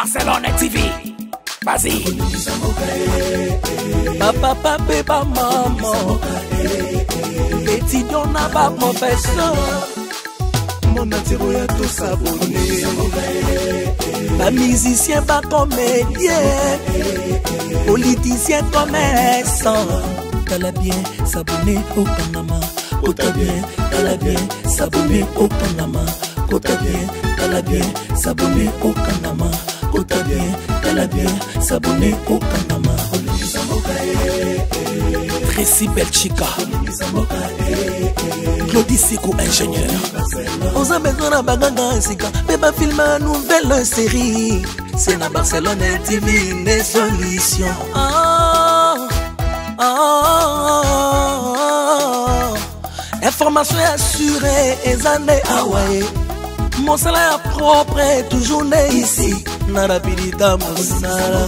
Barcelone TV. Vas-y. Papa, papa, maman. Étudiant n'a pas professeur. Mon atiro ya tout s'abonner. Pas musicien, pas comédien. Politicien, commerçant. T'as bien s'abonner au Panama. T'as bien, t'as bien s'abonner au Panama. T'as bien, t'as bien s'abonner au Panama. T'as bien, t'as bien s'abonner au Panama. Tracy Belchica, Claudie Sikou, ingénieur. On a besoin d'un bagage, mais pas filmer une nouvelle série. C'est la Barcelone TV, les solutions. Information assurée, et années Hawaii. Mon salaire propre est toujours né ici. Narapidita Moussala.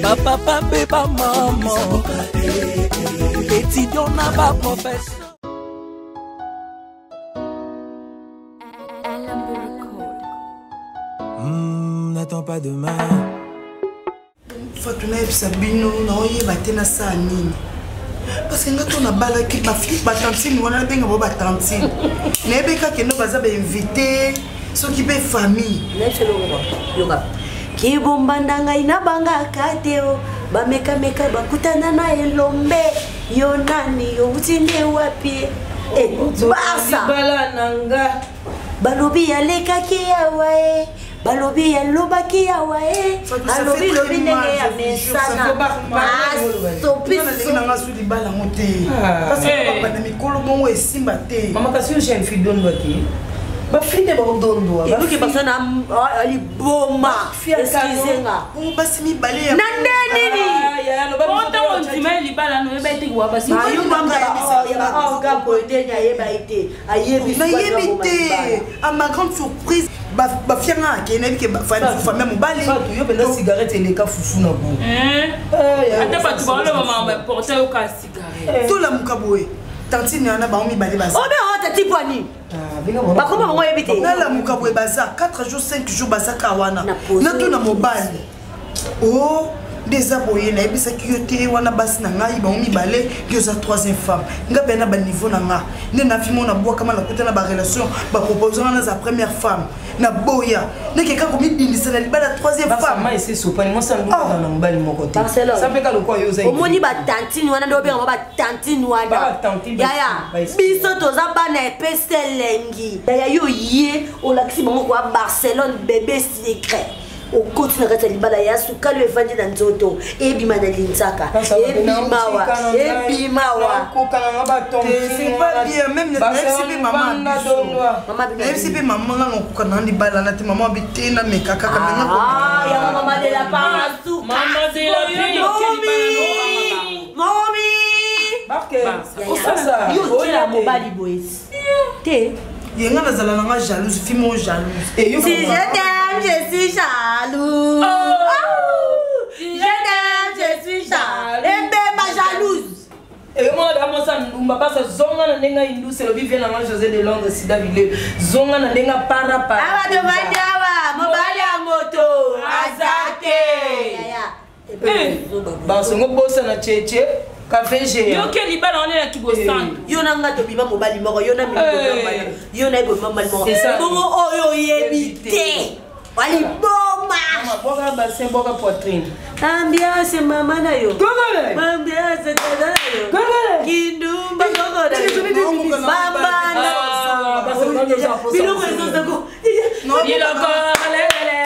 Papa, papa, maman. Étudiant n'a pas professeur. N'attends pas demain. Fatuna Sabino, non, il va tenir ça à Nini. Parce que quand on a balaki, ma fille, ma tantine, on a bien ma tantine. Nebeka qui nous va inviter, ceux qui veulent famille. Ki bombandanga ina banga kateo ba meka bakutana na elombe yo nani yo utinde wapi basa bala nanga balobi ya leka ki yawe balobi ya loba ki yawe alobi lobi ndenge ya mesana topisi nanga sudi bala mote parce que papa na mikolo mongo esimba te mama kasi je suis don doki ba fille ba dondo ba ki basana ali boma excusez-moi basi mi balé ya nandeni ya no ba monta on dima libala no ba ite kwa basi ayo manga ya ga poete nya yeba ite ayebi te à ma grande surprise ba fianga kenebi ke famille mobali yo benda cigarette ele ka fufu na bo ata ba tu ba le mama me porter au ka cigarette tout la mukaboe tantine yana ba mi balé basi o be o tati poni ba comment ngo yebite na la mukaboe baza 4 jours 5 jours baza kawana na tout na mobali oh des aboyés na ebisa kiyote wana basi na ngai ba mi balé ki oza troisième femme nga bena ba niveau na nga ne na fimo na boa kama na kota na ba relation ba proposant na za première femme na boya ne keka ko mi bindisa na libala troisième femme ma ese sopani mo sa nduna na mbali moko te ça peut ka lokwa yo za omoni ba tantine wana ndo benga ba tantine wana ya biso toza bana epese lengi ya yo ye o laksi bango kwa Barcelone bébé secret au côté de la libala ya suka le vandi na nzoto ebima na linzaka ebimawa ko kana ba ton c'est pas bien même ne FCP maman FCP maman nga ko kana libala na te maman bité na mekaka kamenya ko ya maman de la pasu maman de la mommy ça yo tira mobali boys te yenga nazala nanga jalouse fimo jalouse et yo si je t'aime je suis jaloux si je t'aime je suis jaloux et bébé jalouse et moi dans ça ndumba parce que zonga na ndenga indu c'est le vivre na José de Longue sida vile zonga na ndenga para awa de bandawa mobali ya moto azake ba songo bossa na cheche café géant yo ke libala on est là kibo sang yo nanga to bima mobali moko yo na miboma yo na ibo mama moko bongo oyo yebite wali boma mama boka bassin boka poitrine ambiance mama na yo gogole ambiance dada yo gogole kindumba gogole mama na biloko ezozako biloko lelele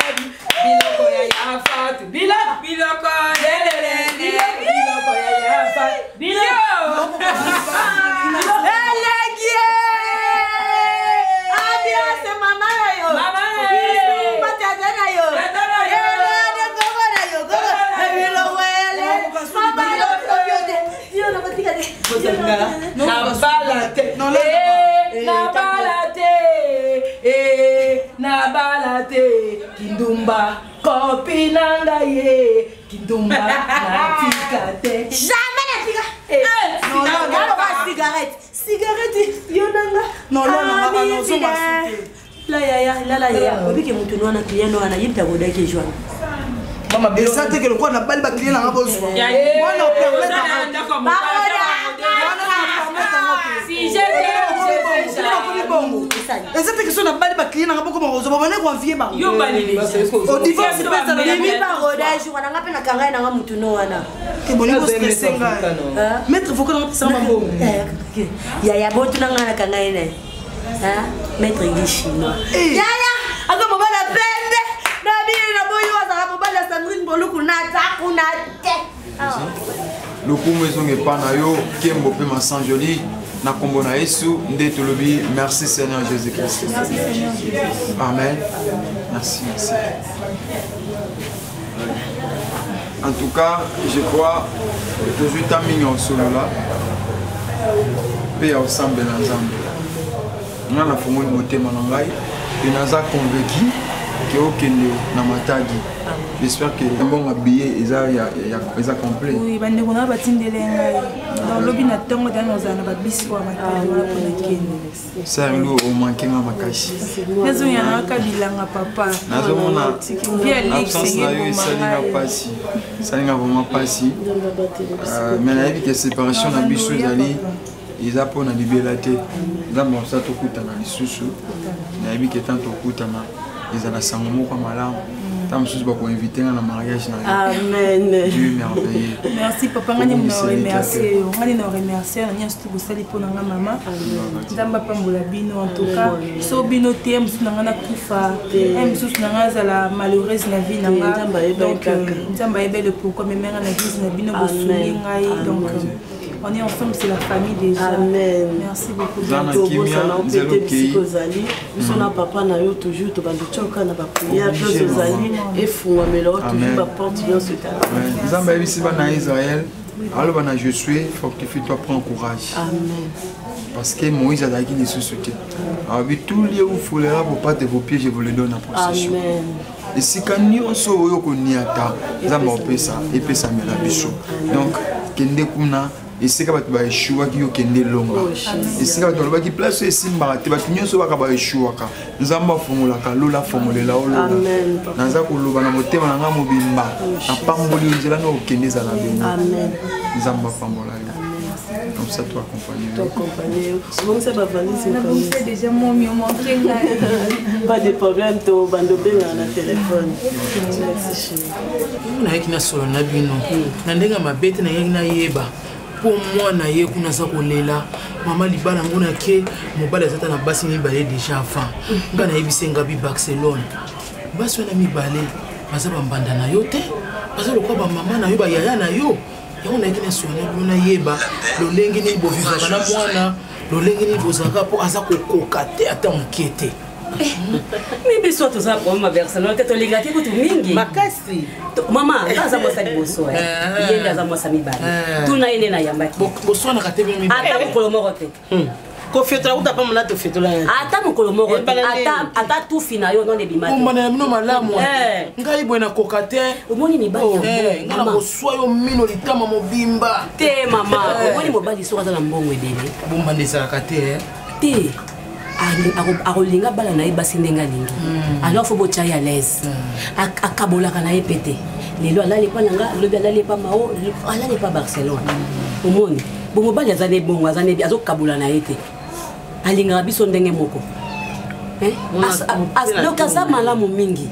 biloko ya yafat biloko lelele biloko ya yafat biloko elegie ambiance mama na yo mama patata na yo elade gogo na yo gogo biloko ele mama yo yo na batika de na balate kindumba kopi nanga ye kindumba na tikate jamais na tika non non cigarette yo nanga non non non non La yaya, obi ke mutu wana client wana yimta goda ke joa. Mama bien ça te que le quoi na bali ba client na boss. Wana o permettre. Si j'ai et cette question na bali ba client na boko mo zo ba ne confier ba. Yo bali. Au divorce pesa na mi ba goda jo wana ngape na kanga na mutu no wana. Ke bolingo stressé nga. Maître faut que ça m'a bon. Yaya botu na ngana kanga ene. Hein? Maître il est chinois. Yaya, ako mobala pende. Na bien na boyo za mobala Sandrine boluku na ta kuna te. Le coup maison est pas na yo, Kembo pe ma sang joli, na kombo na Yesu, nde tolobi, merci Seigneur Jésus-Christ. Amen. Merci, merci. En tout cas, je crois que je t'ai mis en solo là. Paix ensemble ensemble. Nous avons fait une beauté manangai et nous avons convaincu que okende na matagi. J'espère que les bons habillés ils complet. Oui, bande ko na batindele ngai. Dans lobi na tongo dans nos ana babisi wa matagi wala ko kende. Ça ndo o manqué na makashi. Nazo yana kabilanga papa. Nazo mona. Bien l'absence na yo salinga pasi. Salinga vraiment pasi. Mais la vie que séparation na biso zali ils apprennent à libérer. Ils ont ça tout coûte na lisusu. Na vie que tant tout coûte na ils ont la sangomo comme malam. Tant lisusu ba ko inviter na mariage na. Amen. Dieu merveilleux. Merci papa ngani mo remercier. Ngani no remercier na nyastu ko sali pona nga mama. Ndamba pambola bino en tout cas. So bino tem na ngana kufa. Em sus na ngaza la malheureuse na vie na nga. Donc ndamba ebele pourquoi même na vie na bino bo sulinga donc on est ensemble, c'est la famille déjà. Amen. Merci beaucoup. Nous sommes papa na yo toujours to bandu choka na ba prière plus ozali et fungwa melo toujours ba porte bien sur ta. Nzamba ici ba na Israël. Alors bana je suis fortifie-toi, prends courage. Amen. Parce que Moïse a dit les sociétés. Alors tout lieu où foulera pour pas de vos pieds, je vous le donne en possession. Amen. Et si quand nous sommes au Koniata, Nzamba opesa et pesa mela biso. Donc kende kuna et c'est que tu vas échouer qui est longa. Et c'est que tu vas qui place et simba tu vas tenir sur la caba échouer ka. Nous avons formulé la lola formulé la lola. Amen. Nous avons loba na motema na ngamo bimba. Na pamboli nzela no kende za na bimba. Amen. Nous avons pambola. Comme ça toi accompagner. Toi accompagner. Bon ça va valise comme c'est déjà mon mieux montré là. Pas de problème to bando benga na téléphone. Merci chérie. Na yekina solo na bino. Na ndenga mabete na yekina yeba. Pour moi na ye kuna za kolela mama libala ngona ke mobala zata na basi mibale déjà avant ngana yebisenga bi Barcelone basi na mibale baza bambanda na yo te baza lokwa ba mama na yo ba yaya na yo yango na yekina sona bino na yeba lolenge ni bo vivaka na mwana lolenge ni bozaka po aza kokoka te ata mokete. Mais biso to za pour ma Barcelone te to linga ke kutu mingi makasi mama ngaza mo sa liboso yenda za mo sa mibale tuna ene na yambaki boso na katebe mi ata mokolo moko te ko fetola uta pa mona to fetola ata mokolo moko ata tu fina yo non ebimaki o mana mino malamu ngai bwena kokate omoni ni bali ngana ko soyo mino litama mobimba te mama omoni mobali so kaza na mbongo ebele bomba ndesa kate te akolinga bala na ye basi ndenga lingi alors faut botia ya l'aise akabolaka na ye pete lelo alali pa nanga lobi alali pa mao alali pa Barcelone omoni bongo bali azane bongo azane azokabola na ye te alinga biso ndenge moko donc aza malamu mingi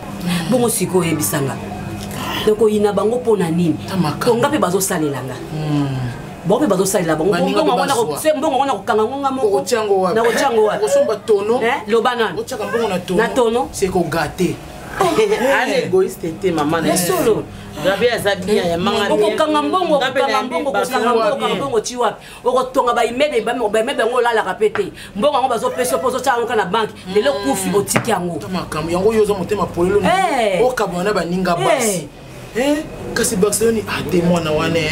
bongo siko yebisanga donc oyina bango pona nini konga pe bazosalelanga bon pe bazo salela bon mbongo wana kokanga ngonga moko na ochango wa osomba tono lobana ochaka mbongo na tono c'est ko gâter ale égoïste te maman na solo Gabi azabia ya manga okokanga mbongo kokanga mbongo ti wapi okotonga ba imede ba mebe ngo lala kapete mbongo ngo bazo pesa pozo cha ngo na bank lelo kufi otiki yango makambo yango yozo motema polelo okabona ba ninga basi kasi Barcelone ate mwana wane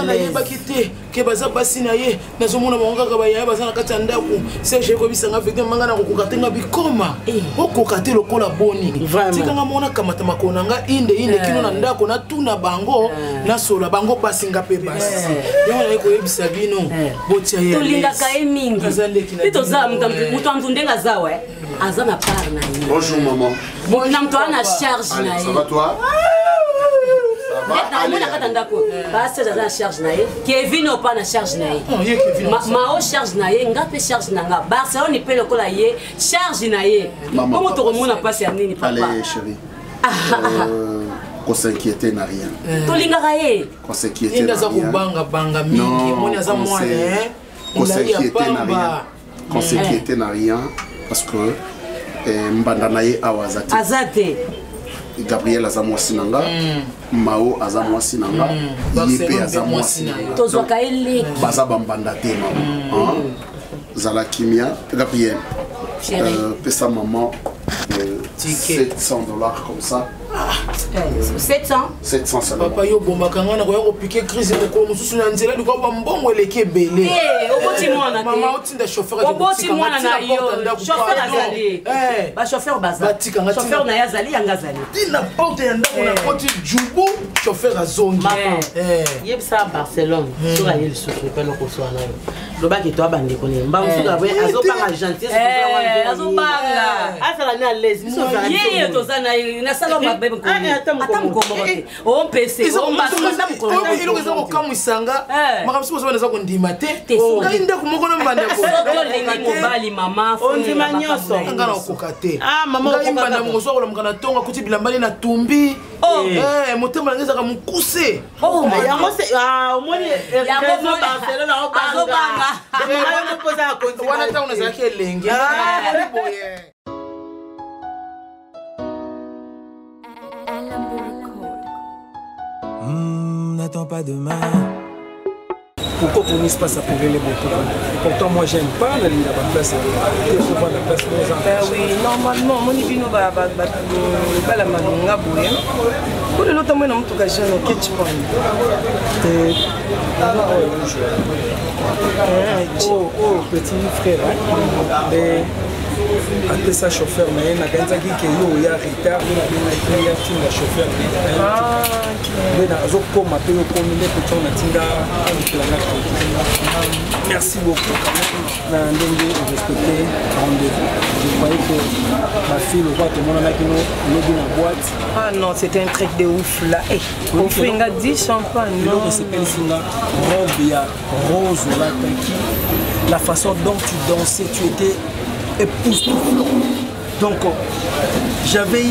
nayebaki te ke baza basi na ye nazomona bango kaka bayaya baza na kati ya ndako serge ekobisanga vete manga na kokoka te nga bikoma okoka te lokola boni tikanga mona kamata makolo na nga inde kino na ndako natuna bango nasola bango basi nga mpe basi yango naye koyebisa bino botia ye tolingaka ye mingi mpe toza moto amtu ndenge aza we aza na part na ye. Bonjour maman. Bon na mto ana charge na ye. Ça va toi? Charge na ye. Kevin opa na charge na ye. Mao charge na ye, nga pe charge na nga. Barcelone pe lokola ye, charge na ye. Comment to remona passe ya nini papa? Allez chérie. Qu'on s'inquiétait n'a rien. Tolingaka ye. Qu'on s'inquiétait n'a rien. Qu'on s'inquiétait n'a rien parce que Mbandanaye Awazate. Azate. Gabriel Azamwa Sinanga, Mao Azamwa Sinanga, Yepe Azamwa Sinanga. Tozwaka ele. Baza Bambanda te maman. Zala Kimia, Gabriel. Pesa maman $700 comme ça. 700 seulement. Papa yo bomba kanga na ko piquer crise ko mususu na nzela liko ba mbongo eleke bele. Oboti mwana te. Mama otinda chauffeur oboti mwana na yo. Chauffeur azali. Ba chauffeur baza. Chauffeur na yazali yanga azali. Dina porte ya ndako na koti jubu chauffeur azongi. Yebisa Barcelone. Sura yeli susu pe loko so na yo. Loba ki to abande ko ne. Mba musuka we azobanga gentillesse ko wa azobanga. Afala ni à l'aise. Yeye tozana na salon on PC on basonda mukolo ilo keza ko kamusanga makamisi bozo bana za ko ndima te ngainda kumoko na mbanda ko mobali mama on ndima nyoso ngana koka te mama ko mbanda muso ko mukana tonga kuti bilambali na tumbi motema ngeza ka mukuse yango se omoni yango Barcelone azobanga yango poza ko wana ta unaweza yake lenge boye. N'attends pas demain. Pourquoi pour nous pas s'appeler les motos? Pourtant moi j'aime pas la ligne à la place. Oui, normalement mon ibino ba la manonga boye. Pour le temps moi non tout cas jeune ketch point. Oh petit frère. Ante sa chauffeur mais na kanza ki ke yo ya retard na ya tinga chauffeur mais na zo ko ma pe yo ko mine pe tona tinga merci beaucoup na ndenge respecter rendez-vous je croyais que ma fille le roi te mona ki no lobi na boîte non c'était un truc de ouf là on fait nga 10 champagne non c'est pas singa robe ya rose là la façon dont tu dansais tu étais époustouflant. Donc j'avais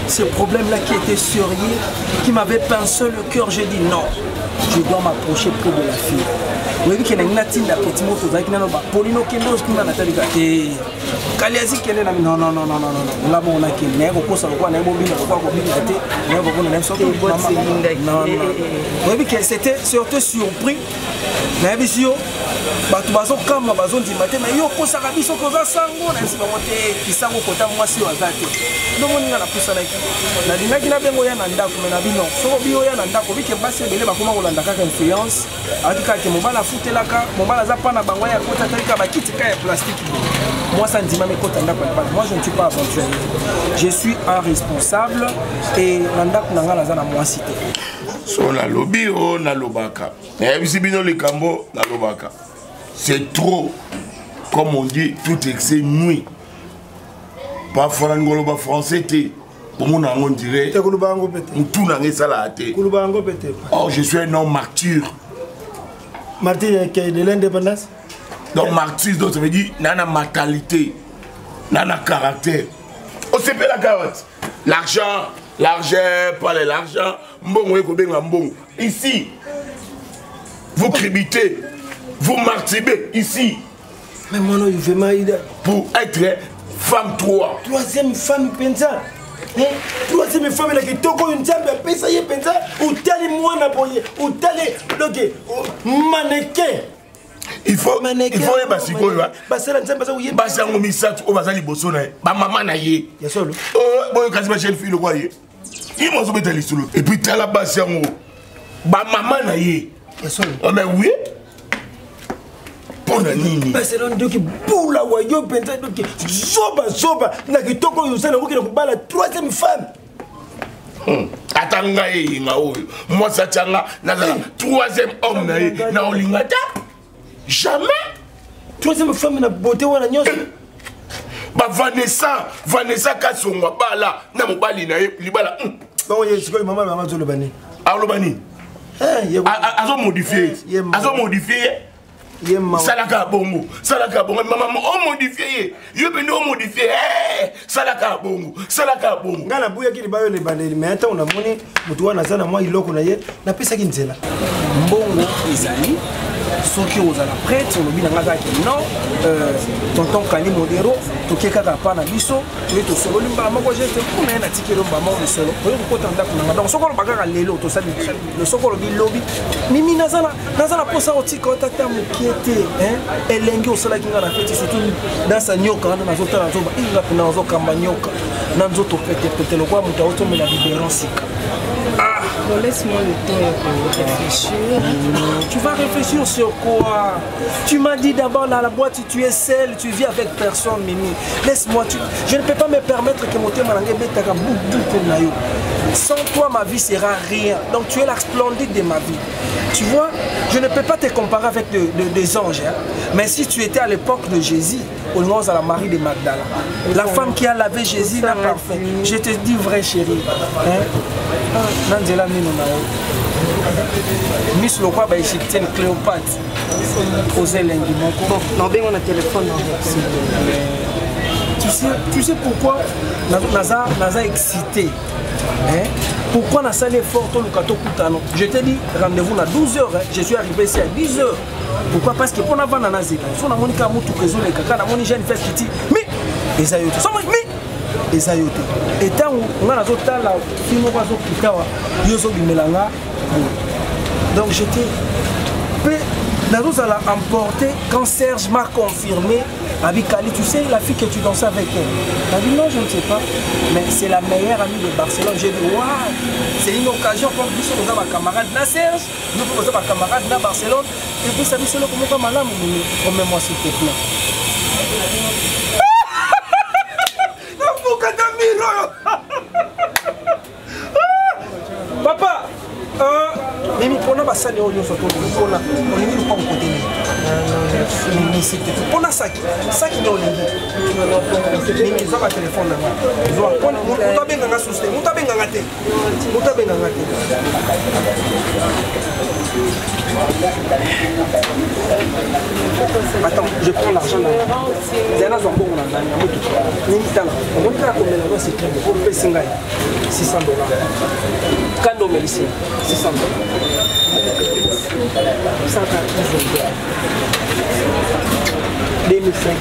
ce problème-là qui était sérieux, qui m'avait pincé le cœur. J'ai dit non, je dois m'approcher près de la fille. Vous voyez qu'il y a une petite moto qui n'a pas Polino qui n'a pas de Kaliasi qui est là, non. Là, on a qui n'est pas ça, on a mobile, on a c'était surtout surpris. Mais bisio, bato bazo kama bazo ndimate mais yo ko saka biso ko za sango na nsi bango te kisango kota mwasi wazate. Ndongo ninga na pusana iki. Na dingaki na bengo ya na ndako na bino. So biyo ya na ndako bike basi bele bakoma kolanda kaka influence. Akika ke mobala futelaka, mobala za pana bango ya kota talika bakiti ka ya plastique. Moi ça ndima me kota ndako na moi je ne suis pas aventurier. Je suis un responsable et na ndako na ngala za na mwasi te. So na lobby o na lobaka. Bino le cambo na lobaka. C'est trop, comme on dit, tout excès nuit. Pas franc français, pour mon on dirait. Tout n'a ça la tête. Oh, je suis un homme martyr. Martyr qui est de l'indépendance. Donc martyr, ça veut dire nana mentalité, nana caractère. On sait pas la carotte. L'argent, pas l'argent. Bon, ici, vous cribitez. Vous martibez ici. Mais mon nom, il veut m'aider. Pour être femme 3. Troisième femme, pensa. Troisième femme, elle a dit Toko une jambe, pensa, y pensa. Ou t'allez moi n'aboyer. Ou t'allez, ok, mannequin. Il faut y basigo là. Basela nzamba za uye. Basango misatu o bazali boso na. Ba maman na ye. Ya solo. Oh, boyo kasi ba chef le quoi ye. il m'a sauvé les sous. Et puis t'as la base en haut. Bah maman na yé. Oh mais oui. Pour la nini. C'est l'un de qui boula wayo pensa donc zoba na qui toko yo sala ko ki na la troisième femme. Atanga ye nga oyo. Moi ça tanga na troisième homme na ye na olingata. Jamais. Troisième femme na beauté wana nyos. Ba Vanessa Kasonga bala na mobali na ye libala. Ba oye siko maman zo lobani. A lobani. Azo modifié. Salaka bongo. Maman on modifié. Yo beno modifié. Salaka bongo. Ngana buya ki libayo le bandeli mais ata on a moni mutu wana sana moi iloko na ye na pesa ki nzela. Mbongo ezali soki ozala prêtre olobi na ngaka ke non tonton Kani Modero toke kaka pa na biso toye tosololi mbala moko geste kuna ye na tikelo mbala moko lisolo oyo kokota ndako nanga donc soko oloba kaka lelo tosali le soko olobi lobi mimi nazala mposa otika otata mokie te elenge osalaki nga na feti surtout dans sa nyoka wana nazotala nazoba inga mpena nazokamba nyoka na nzoto petepete lokwa moto aotomela libéran sika. Bon, laisse-moi le temps de réfléchir. Tu vas réfléchir sur quoi? Tu m'as dit d'abord dans la boîte, tu es seul, tu vis avec personne, Mimi. Laisse-moi, je ne peux pas me permettre que mon thème sans toi, ma vie sera rien. Donc tu es la splendide de ma vie. Tu vois, je ne peux pas te comparer avec des anges. Hein. Mais si tu étais à l'époque de Jésus, au nom de la Marie de Magdala, la femme qui a lavé Jésus n'a pas fait. Je te dis vrai, chérie. Nandela Miss Lokwa ba égyptienne Cléopâtre. Osez l'engi mon corps. Non, ben on a téléphone. Tu sais pourquoi Naza excité. Hein? Pourquoi on a ça l'effort tout le cateau Koutano? Je te dis rendez-vous à 12h. Hein? Je suis arrivé ici à 10h. Pourquoi? Parce que pour avoir un azéka, si on a mon camus tout réseau les caca, on a mon jeune fait petit. Mais les ayotes. Les ayotes. Et tant on a d'autres là, qui nous va au Kitawa, yoso bimelanga. Donc j'étais. Nous allons emporter quand Serge m'a confirmé avec Ali, tu sais la fille que tu dansais avec elle. Elle a dit non, je ne sais pas, mais c'est la meilleure amie de Barcelone. J'ai dit waouh, c'est une occasion pour nous sommes ma camarade na Serge, nous sommes ma camarade na Barcelone. Et puis ça dit c'est le comment malade, remets-moi s'il te plaît. Papa, Mimi, pour nous, ça n'est pas on est pas côté. On a ça qui est au Mimi, ils ont un téléphone là. Ils ont un bien dans souci. Attends, je prends l'argent là. Diana Zambon là. On va combien là c'est très pour payer 600 $. Kando Mélicie, 600 $. 2005.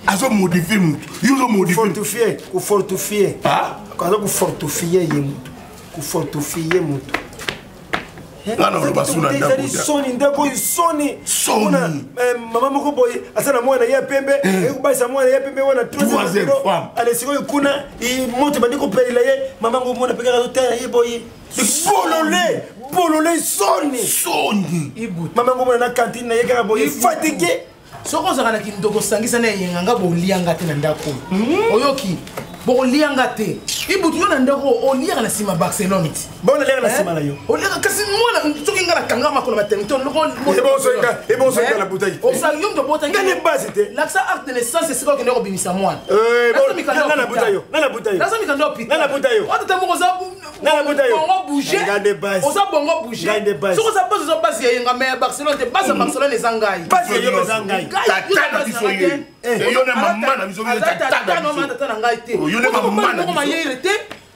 Azo modifié mutu. Yo modifié. Fortifier. Ah? Quand on fortifier mutu. Fortifier mutu. Non, le basuna ndako. Soni ndako soni. Maman moko boy, asana mwana ya pembe, ekubasa mwana ya pembe wana troisième femme. Ale siko kuna i moto bandiko pelela ye, maman ngo mwana pekaka totala ye boy. Bololé soni. Maman ngo mwana na cantine na ye kaka boy fatigué. Soko zakana ki ndoko sangisa na yenganga bolianga te na ndako. Oyoki bolianga te. Ibutu yo na ndako olianga na sima Barcelone. Bona lega na sima na yo. Olianga kasi mwana soki ngala kanga makolo maternité loko. Et bon ça la bouteille. O sa yom de bouteille. Ngane base te. L'accent acte de naissance c'est quoi que ndoko bimisa mwana. Bon na bouteille yo. Na bouteille. Na sami kando pita. Na bouteille yo. Wata tamo za na bouteille yo. Bongo bouger. Ngane base. O sa bongo bouger. Soko sa base zo base yenga mais Barcelone te base Barcelone ezangai. Base yo ezangai. Tata biso ye. Et yo na maman na biso ye tata. Non tata na ngai te. Yo na maman na biso.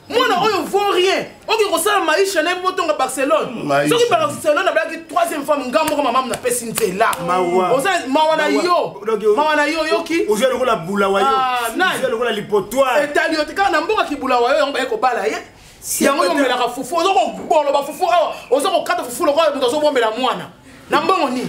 Moi, on ne vaut rien. On dit que ça, Maïs, Chanel, Moton à Barcelone. Ce qui Barcelone, a la troisième femme, maman n'a pas signé là. Mawana yo, yoki. Vous avez la boula wayo. Vous avez la lipotoire. Et t'as dit que quand on a boula wayo, on va être balaye. Si on a la foufou, on a foufou, on a 4 foufou, on a la moine. Nambongo ni.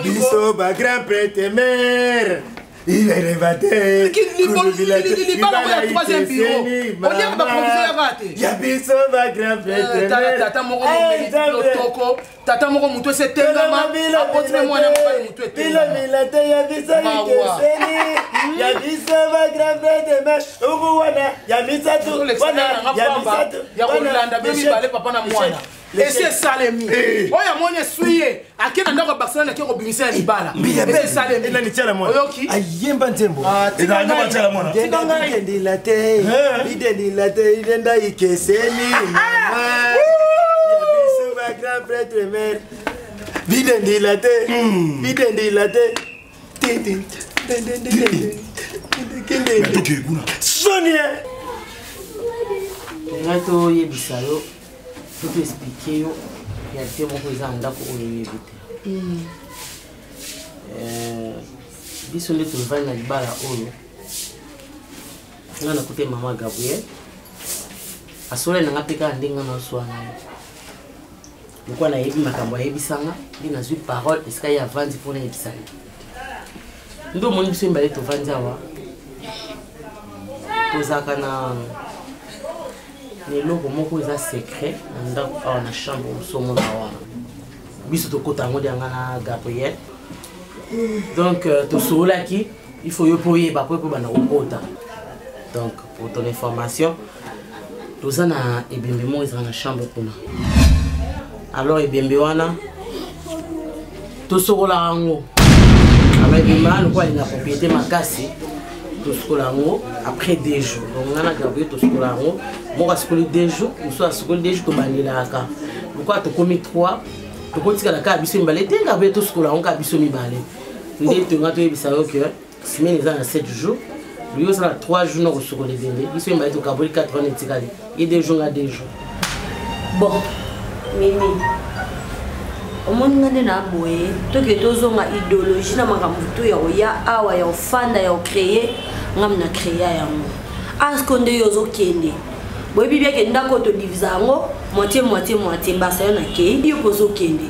Biso ba grand prêtre mère. Il est révaté. Troisième bureau. On dirait que proviseur raté. Yabiso va grand prêtre. Tata moko toko. Tata moko muto se tengama. Apotre mwana moko muto tengama. Bilate yabiso ikeseni. Yabiso va grand prêtre. Ugu wana yabisa tu. Wana yabisa tu. Ya Rolanda bemi bale papa na mwana. Ese salemi. Oya mone suye. Akena ndako Barcelona ke ko bimisa libala. Ese salemi. Ela ni chala mwana. Oyoki. Ayemba ntembo. Ela ndako chala mwana. Dilate. Dilate idenda ikeseni. Yabiso va grand prêtre mère. Dilate. Dilate. Tin. Sonia. Ngato yebisa yo. Faut expliquer yo. Il y a des gens qui ont ndako oyebite. Biso leto vana na libala oyo. Ngana kote mama Gabriel. Asole na ngapeka ndenga na swana. Mukwa na yebi makambo yebisanga, ndi na zwi parole eska ya vandi pona yebisanga. Ndo moni biso mbale to vandi awa. Tozaka na leloko moko eza secret na ndako awa na chambre osomo na wana. Biso tokota ngo dianga na Gabriel. Donc tosolaki il faut yo poyeba po bana kokota. Donc pour ton information, tozana ebembe mo eza na chambre kuna. Alors ebembe wana tosokola ngo. Alors ebembe wana kwa ina propriété makasi. Tosokola ngo après 2 jours. Donc ngana Gabriel tosokola ngo. Moi asukoli 2 jours, nous asukoli 2 jours to banila ka. Pourquoi to komi 3? To kotika la ka biso mbale te Gabriel tosokola ngo ka biso mibale. Ndé to ngato yebisa yo que semaine eza na 7 jours. Lui aussi 3 jours no kosokola bende. Biso mbale to kaboli 4 ans etikali. Et 2 jours à 2 jours. Bon. Mimi. Omoni ngane na boye, to ke tozonga idéologie na makambo to ya awa ya ofanda ya créer, ngam na créer yango. Askonde yozo kende. Boye bibia ke ndako to divisa ngo moitié basa yo na ke yo pozo kende.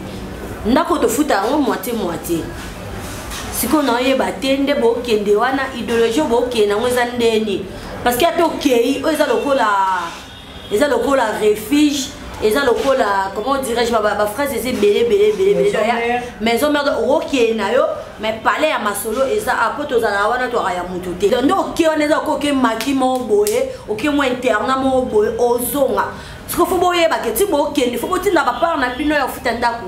Ndako to futa ngo moitié. Siko na yeba tende bo kende wana idéologie bo kende ngo eza ndeni. Parce que to kei o eza lokola refuge. Et ça le coup là, comment dirais-je, ma phrase c'est belé maison mère ok na yo mais parler à ma solo et ça après tous à wana to ya mututé donc ok on est ok maki mo boye ok mo interna mo boye ozonga ce qu'il faut boye ba ke ti bo ok il faut que tu na ba par na bino ya futa ndako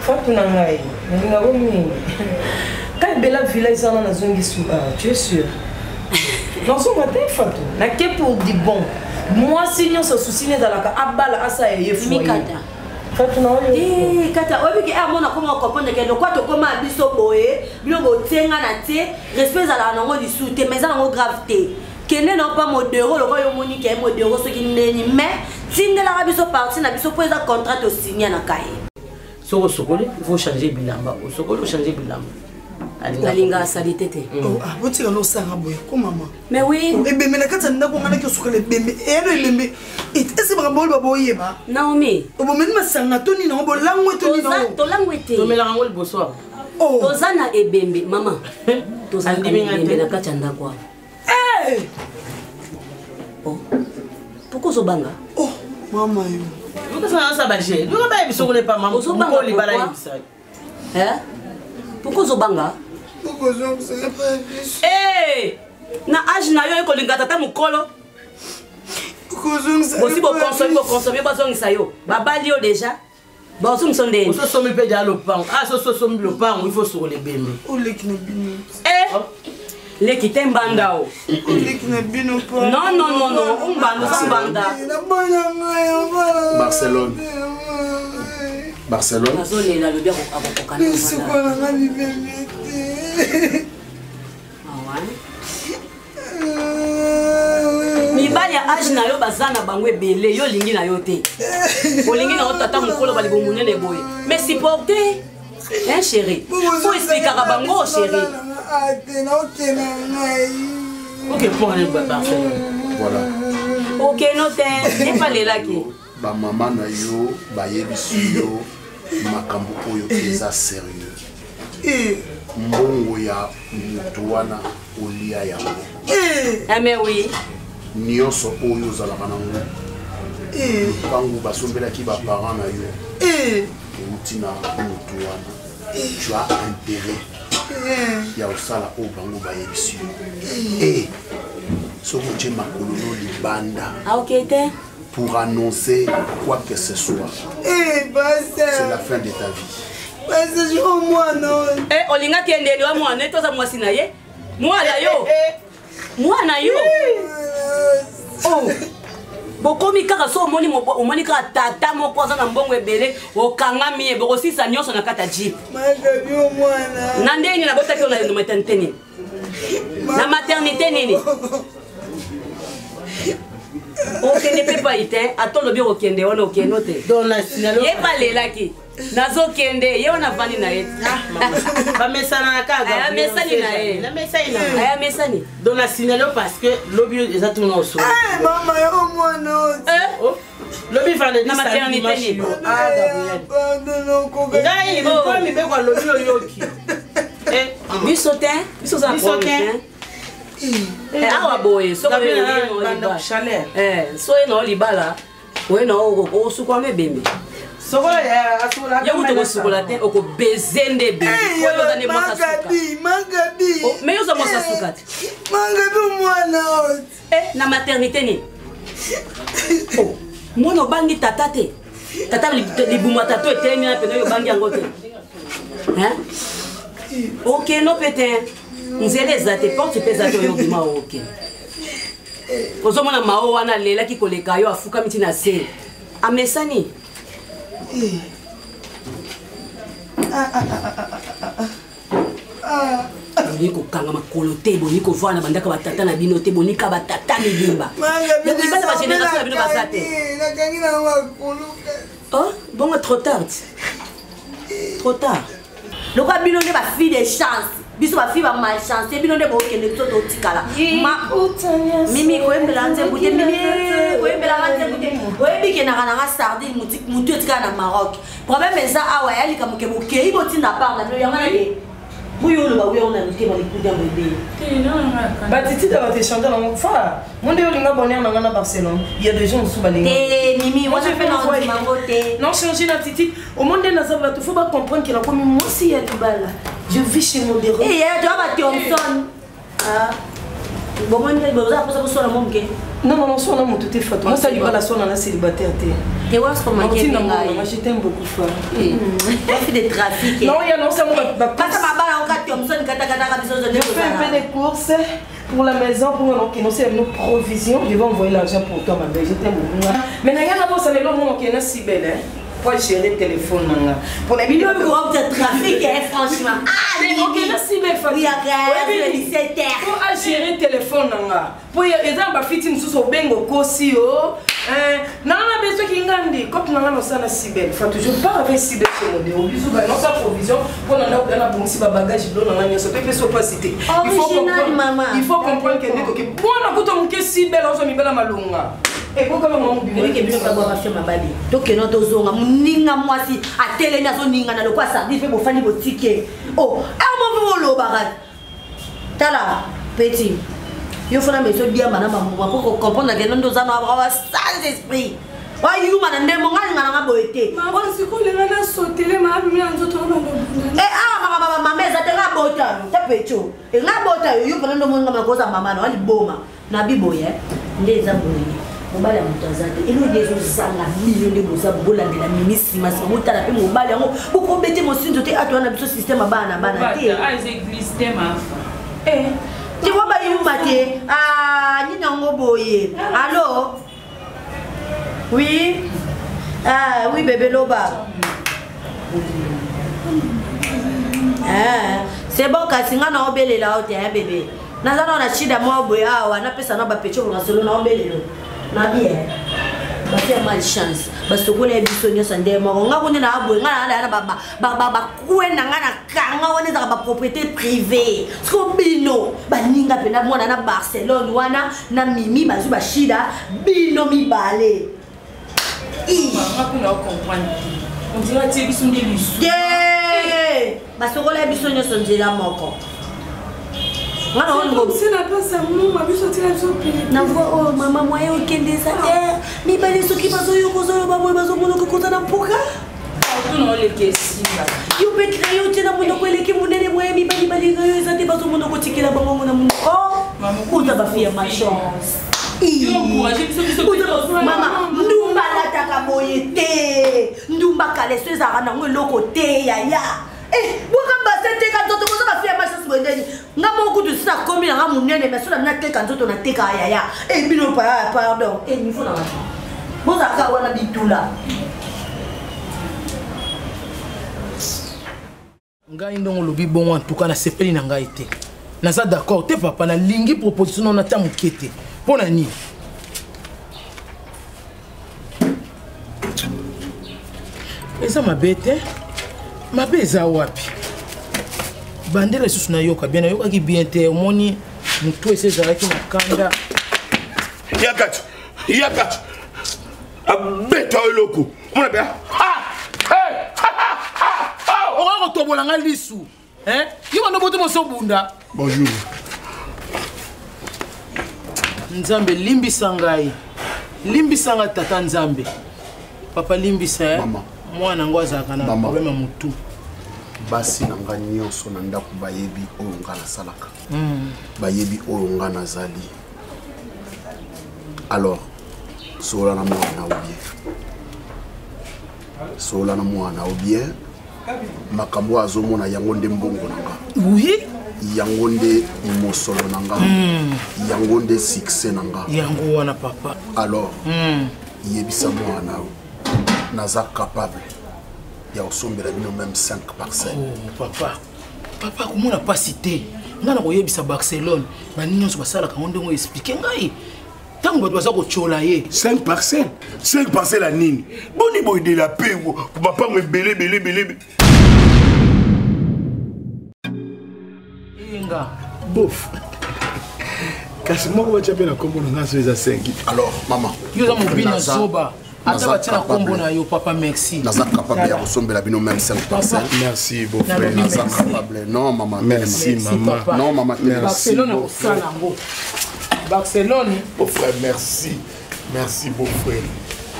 fatu na ngai ninga ko mingi quand bela village ça na zongi sou tu es sûr non so matin fatu na ke pour di bon. Moi, si nous sommes soucis de la abala asa et foyer. Kata, obi ki amona comment comprendre que le quoi to comme biso boye, bino bo tenga na te, respect za la nango disute, mais za nango gravité. Kene non pas modéro, le roi yo moni ke modéro ce qui neni, mais tinde la biso parti na biso pour ça contrat to signer na kai. Soko sokole, il faut changer bilamba, o sokole changer bilamba. Alinga salité te. Oh, ah, bon tira no sanga boye, ko maman. Mais oui. Et bembe na kata ndako ngana ke sokole bembe. Et no bembe. Et est-ce ba bol ba boye ba? Naomi. O bo menima sanga toni na bo langwe toni na. To langwe te. To mela ngol bonsoir. Oh. Tozana e bembe, maman. Tozana bembe na kata ndako. Eh. Oh. Pourquoi zo banga? Oh, maman yo. Pourquoi ça ça bagé? Nous ba biso ko pas maman. Ko libala yebisa. Hein? Pourquoi zo banga? Pourquoi zo c'est pas biso? Eh! Na âge na yo ko linga tata mukolo. Pourquoi zo c'est? Bosi bo consommer ba zo ngisa yo. Babali yo déjà. Ba zo ngisonde. So somi pe ja lo pan. Ah so somi lo pan, il faut sur les bembe. O leki na bino. Eh! Leki tembanda o. O leki na bino pa. Non, umbanda sambanda. Na bona ngayo. Barcelone. Nazolela lo bia ko C'est quoi la bembe? Mibali ya âge na yo bazana bango ebele yo lingi na yo te. Olingi na yo tata mukolo bali bo munene boye. Mais supporter. Hein chérie. Faut expliquer à bango chérie. OK pour aller Barcelone. Voilà. OK no te, n'est pas là qui. ba mama na yo ba yebisi yo makambo oyo eza sérieux mbongo ya mutu wana olia yango mais oui nyonso oyo ozalaka nango lupango basombelaki baparent na yo euti na mutu wana tu as intérêt ya osala oyo bango bayebisi yo soki otie makololo libanda pour annoncer quoi que ce soit. C'est la fin de ta vie. Olinga tiende wa mwana toza mwasi na ye. Mwana yo. Mwana yo. Oh. Bokomi kaka so omoni kaka tata moko za na mbongo ebele okanga mie boko sisa nyonso na kata jeep. Magabi o mwana. Na ndeni na botaki ona na maternité nini? Na maternité nini? Ok, ne peut pas être. Attends le bureau qui est on ok noté. Dans la signalo. Yé pas les là qui. Nazo kende, yé on a vani na et. Ba mesana na kaga. Aya mesani na et. La mesani. Aya mesani. Dans la signalo parce que lobby exactement au sol. Eh maman yo mwana. Lobby vendredi na maternité. Ah Gabriel. Ngai ni kwa mi be kwa lobby yoki. Bisotin, bisotin problème. Awa boye so ko libala chaleur so eno libala wena o sukwa mebembe soko ya asula ya uto sukula te oko bezende be ko yo dane mosa suka magabi mais yo zo mosa suka te magabi mwana na maternité ni oh mwana bangi tata te tata libuma tato etemi na peno yo bangi yango te hein OK no peut-être nzele zate porte pesa to yo bima OK kozomona mao wana lela ki koleka yo afuka miti na se amesani Niko kanga makolo te boni ko vana bandaka batata na bino te boni ka batata libimba libimba ba génération na bino basate na kangi na makolo oh bon trop tard lokwa bino ne ba fille de chance biso ba fille ba malchance bino ne bo kende toto tikala mimi ko embela nze bute mimi ko embela nze bute ko ebike na kana sardine mutu etikala na Maroc problème eza awa ya likamuke bokei botinda par na bino yanga ne buyo lo ba uyo na nike ba likudia bébé batiti da te chanter na mon fa monde yo linga bonheur na ngana Barcelone il y a des gens sous balinga mimi moi je fais dans mangote non changer la titi au monde na ça faut pas comprendre qu'il a comme moi si ya libala je vis chez mon déro et ya tu vas Thompson ah bon moi ne vous a pas ça sur la momke non soit mon tout est fait moi ça libala soit na célibataire te was pour ma gueule moi je t'aime beaucoup fort pas fait de trafic non il y a non ça moi pas ça ma bala on kat Thompson kata biso de je fais un peu de courses pour la maison pour nous c'est nos provisions je vais envoyer l'argent pour toi ma belle je t'aime beaucoup mais n'a rien à voir ça les gens qui est si belle pour gérer le téléphone pour les vidéos de trafic franchement ah mais OK merci belle famille oui 17h pour gérer le téléphone pour exemple ba fiti msusu bengo kosi o non la besoin qui ngandi comme nanga no sana si belle faut toujours pas avec si belle chez modèle au bisou ba non sa provision pour nanga na bonsi ba bagage blo nanga nyoso pepe so pas cité il faut comprendre que ndeko ke bona kuto mke si belle ozo mi bela malunga et pourquoi maman bibé ke bino ka boa fa ma babi to ke no to zonga muninga mwasi atele na zo ninga na lokwa sardi fe bo fani bo tike oh mo bo lo barat tala petit yo fona meso bien bana maman pour comprendre que ndo za na ba sans esprit wa yuma na ndemo ngani ngana ngaboete mama sikole ngana sotele ma abi mina nzoto na ndo mama eza te ngabota ta pecho ngabota yo fona ndo monga makoza mama na wali boma na biboye ndeza boye mobali ya moto aza te elongi ezozanga milio nde boza bolandela mimisima sima motala mpe mobali yango bokobete mosinzo te ato wana biso systeme abana na bana te te wa bayuma te nini yango boye allo oui oui bébé loba c'est bon kasi nga na obelela o te ya bébé naza na shida mwa boye awa napesa na bapecho kwa solo na obelelo na bien basi ya malchance basokole biso nyonso nde moko nga kundi na aboye nga na bakwenda nga na kanga wana ezaka bapropriété privée siko bino baninga mpena mwana na Barcelone wana na mimi bazwi bashida bino mibale On dirait que c'est des lisses. Parce que les bisous ne sont pas là encore. C'est la place à nous, ma vie sortir la soupe. Oh maman, moi je suis des affaires. Mais pas les ceux qui passent au cause de la maman, ils ont beaucoup de pouka. Non, les questions. You peux créer au tien mon ko eleki munene moi mi bali bali za te bazo mon ko tikela bango mon mon. Oh, uta ba fia ma chance. Mama, ndumba la taka boye te. Ndumba kale so za na ngoloko te ya. Bukamba sete ka toto ko ba fia ma chance wendeni. Ngamo ku du sina komi na munene mais so na te ka toto na te ka ya. Bino pa pardon. Ni fo na ma. Boza ka wana bitula. Ngai ndongo lobi bon en tout cas na sepeli na ngai te. Naza d'accord te papa na lingi proposition na ta mukete. Pona ni. Eza mabete. Mabeza wapi? Bandela susu na yoka bien yoka ki bien te moni mutu eseza ki na kanda. Yakat. Abeta oloko. Mona bia. On tobola nga lisu. Hein? Yiko ndo boto moso bunda. Bonjour. Nzambe limbisa ngai. Limbisa nga tata Nzambe. Papa limbisa. Mama. Mwana ngo azaka na problème mutu. Basi na nga nyonso na ndako bayebi oyo nga nasalaka. Bayebi oyo nga nazali. Alors, sola na mwana ou bien. Sola na mwana ou bien. Makambo azomona yango nde mbongo nanga. Oui. Yango nde mosolo nanga. Yango nde succès nanga. Yango wana papa. Alors, yebisa mwana naza capable ya osombela bino même 5 parcelles. Oh papa. Papa comment na pas cité. Ngana ko yebisa Barcelone. Ba nyonso basala ka ngonde ngo expliquer ngai. Tango bato baza ko chola ye 5 parcelles. 5 parcelles à nini. Boni boy de la paix pour papa me belé. Inga. Bof. Kasi moi va chapela kombo na ngaso eza 5. Alors maman. Yo za mobina soba. Ata batina kombo na yo papa merci. Naza capable ya osombela bino même 5 parcelles. Merci beau frère. Naza capable. Non maman. Merci maman. Non maman. Barcelone au Salango. Barcelone. Beau frère merci. Merci beau frère.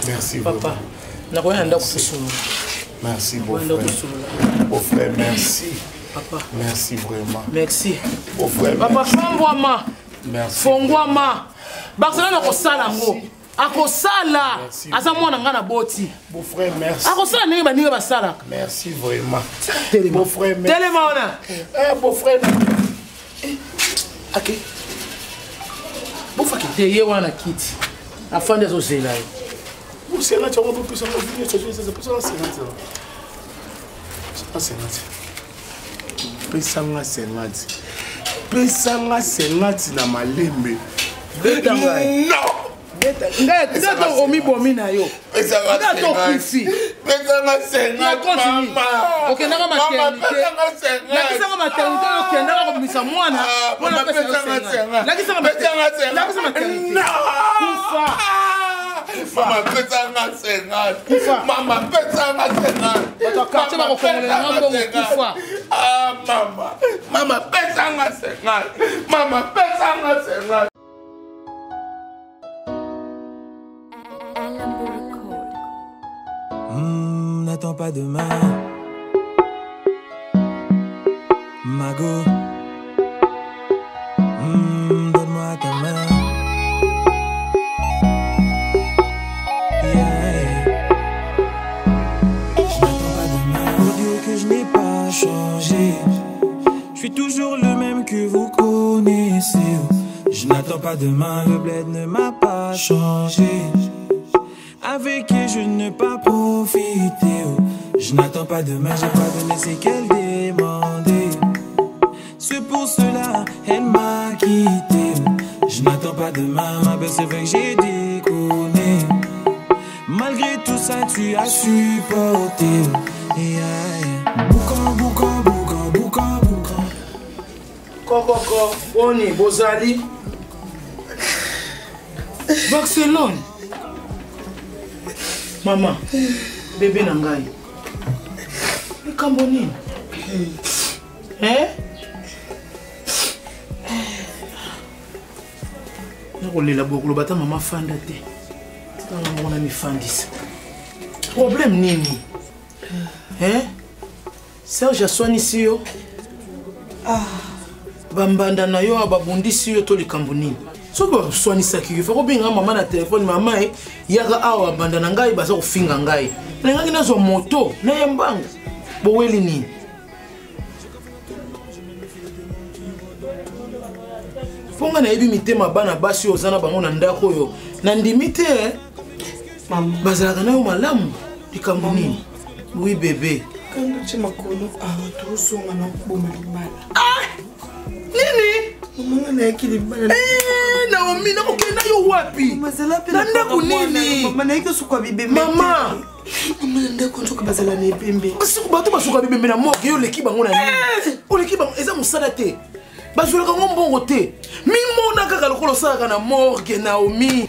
Merci papa. Na ko yanda kusulu. Merci beau frère. Beau frère merci. Papa. Merci vraiment. Merci. Beau frère. Papa fongwama. Merci. Fongwama. Barcelone ko Salango. Akosala. Asa mwana nga na boti. Beau frère merci. Akosala ndenge baninga basala. Merci vraiment. Beau frère merci. Telema ona. Beau frère. OK. Bofaki te ye wana kiti. Afande zo zela. Vous c'est là tu vas plus ça venir ça c'est pour ça c'est là. Pesanga senati na malembe. Non. Ndeta omi bomi na yo. Ndeta okifi. Pesanga senati mama. Okendaka maternité. Lakisanga maternité okendaka komisa mwana. Mwana pesanga senati. Lakisanga maternité. Lakisanga maternité. Kufa. Mama pesanga senati. Mama pesanga senati. Bato ba kokongolela ngambo kufa. Ah mama. Mama pesanga senati. Mama pesanga senati. N'attends pas demain, Mago. Donne-moi ta main. Je n'attends pas demain. Pour dire que je n'ai pas changé, je suis toujours le même que vous connaissez. Je n'attends pas demain, le bled ne m'a pas changé. Avec qui je ne pas profiter. Je n'attends pas demain, j'ai pas donné ce qu'elle demandait. C'est pour cela elle m'a quitté. Je n'attends pas demain, ma belle, c'est vrai que j'ai déconné. Malgré tout ça, tu as supporté. Boucan. Koko, on est Bozali. Barcelone. Maman, bébé Nangai. Mais Cambonine. Hein? Nakolela boko lobata maman fanda te. Tanga mona mi fandisa. Problème nini? Hein? Serge aswani siyo. Bambanda na yo ababundisi yo to likambo nini? Soki baswanisaki yo fako benga mama na telefone mama yaka awa banda na ngai baza kofinga ngai. Nangaki nazo moto na yembanga. Boweli nini? Fonga na yebi mitema bana basi ozana bango na ndako yo. Na ndimi te mama bazalaka na yo malamu likambo nini? Oui bébé. Quand tu m'as connu, tu son maman bon mal. Nini? Maman na yaki bana. Naomi na kokenda yo wapi? Mazala pe na ndako nini? Maman na yaki sukwa bibe. Mama. Maman na ndako nzoka bazala na epembe. Basi bato basuka bibe na moke yo leki bango na nini? O leki bango eza musala te. Bazulaka ngombongo te. Mimona kaka lokolo saka na morgue Naomi.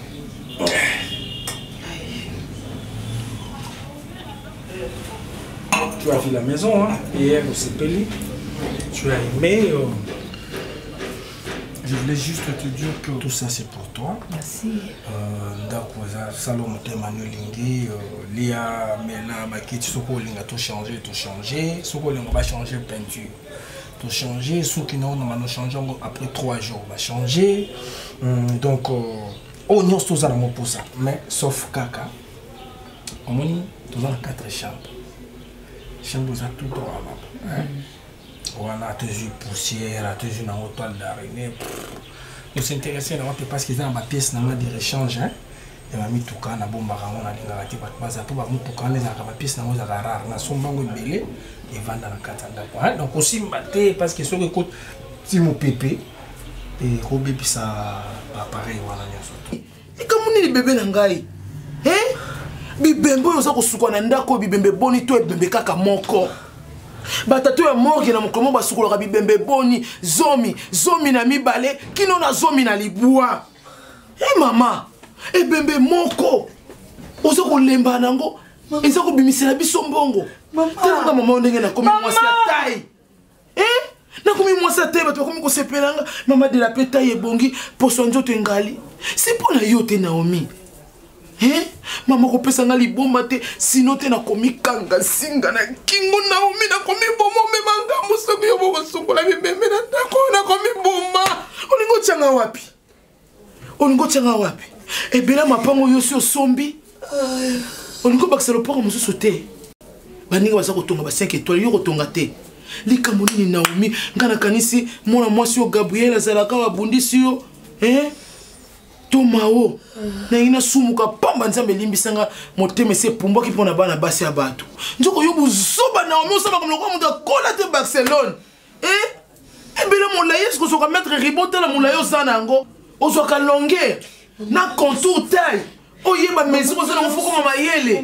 Tu as vu la maison, hein? Hier au Sepeli. Tu as aimé. Je voulais juste te dire que tout ça c'est pour toi. Merci. Ndakoza Salomon Manulingi, Lia, Mela, Bakit, Soko Linga, tout changer, tout changer. Soko Linga va changer peinture. Tout changer. Ceux qui n'ont pas changé après 3 jours va changer. Donc, on y a tout ça pour ça. Mais sauf caca. On a tous 4 chambres. Chambre ça tout droit là. On a toujours poussière, on a toujours une toile d'araignée. Nous s'intéresser parce qu'ils ont ma pièce de rechange. Et m'a mis tout cas na bomba ramon na linga ti ba baza to ba mu tout cas les ma pièce na mo za rare na somba ngo belé et vendre na katanda quoi. Donc aussi maté parce que ce que coûte si mon pépé et robé puis ça pareil wana nyoso. Et comme ni bébé na ngai. Hein? Bibembe oza kosuka na ndako bibembe boni to ebembe kaka moko. Batato ya morgue na mokomo basukola bibembe boni zomi na mibale kino na zomi na libua. Mama, ebembe moko. Oza kolemba nango, eza ko bimisela biso mbongo. Tanga mama ndenge na komi mwasi ya taille. Na komi mwasi ya taille bato komi ko sepelanga mama de la petaille ebongi poso nzoto ngali. C'est pour na yote Naomi. Maman ko pesa nga liboma te sino te na komi kanga singa na kingo Naomi na komi bomo mema nga musobi yo boko songola bibembe na ndako na komi boma olingo tianga wapi ebela mapango yo si osombi olingo bakisa lopango mosusu te baninga baza kotonga ba 5 étoiles yo kotonga te likambo nini Naomi nga nakanisi mwana mwasi yo Gabriel azalaka babundisi yo Tomao na ina sumuka pamba nzambe limbisanga moteme se pumba ki pona bana basi ya bato njoko yo buzoba Naomi osaba comme lokwa muta kola te Barcelone ebele molaye ko soka mettre ribote la molaye osana ngo osoka longueur na contour taille oyeba mezi ko sana mfuko mama yele